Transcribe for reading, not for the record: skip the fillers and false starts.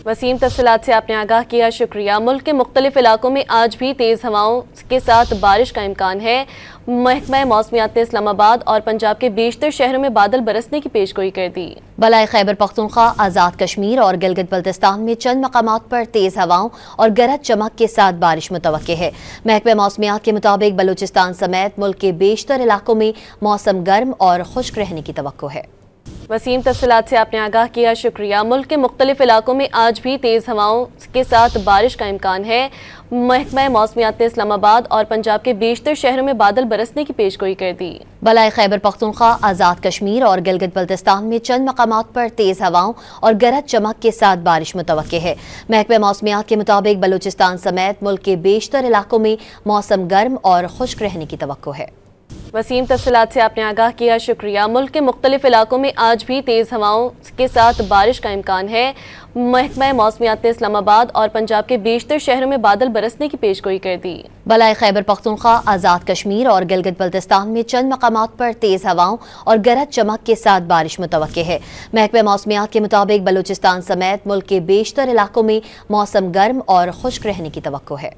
वसीम तफसीलात से आपने आगाह किया, शुक्रिया। मुल्क के मुख्तलिफ इलाकों में आज भी तेज़ हवाओं के साथ बारिश का इम्कान है। महकमा मौसमियात ने इस्लामाबाद और पंजाब के बेशतर शहरों में बादल बरसने की पेशगोई कर दी। बलाए खैबर पख्तूनख्वा, आज़ाद कश्मीर और गिलगित बल्तिस्तान में चंद मकामात पर तेज़ हवाओं और गरज चमक के साथ बारिश मुतवक्के है। महकमा मौसमियात के मुताबिक बलूचिस्तान समेत मुल्क के बेशतर इलाकों में मौसम गर्म और खुश्क रहने की तवक्को है। वसीम तफसीलात से आपने आगाह किया, शुक्रिया। मुल्क के मुख्तलिफ इलाकों में आज भी तेज़ हवाओं के साथ बारिश का इम्कान है। महकमा मौसमियात ने इस्लामाबाद और पंजाब के बेशतर शहरों में बादल बरसने की पेशगोई कर दी। बलाए खैबर पख्तूनख्वा, आज़ाद कश्मीर और गिलगित बल्तिस्तान में चंद मकामात पर तेज़ हवाओं और गरज चमक के साथ बारिश मुतवक्के है। महकमा मौसमियात के मुताबिक बलूचिस्तान समेत मुल्क के बेशतर इलाकों में मौसम गर्म और खुश्क रहने की तवक्को है। वसीम तफसीलात से आपने आगाह किया, शुक्रिया। मुल्क के मुख्तलिफ इलाकों में आज भी तेज़ हवाओं के साथ बारिश का इम्कान है। महकमा मौसमियात ने इस्लामाबाद और पंजाब के बेशतर शहरों में बादल बरसने की पेशगोई कर दी। बलाए खैबर पख्तूनख्वा, आज़ाद कश्मीर और गिलगित बल्तिस्तान में चंद मकामात पर तेज़ हवाओं और गरज चमक के साथ बारिश मुतवक्के है। महकमा मौसमियात के मुताबिक बलूचिस्तान समेत मुल्क के बेशतर इलाकों में मौसम गर्म और खुश्क रहने की तवक्को है।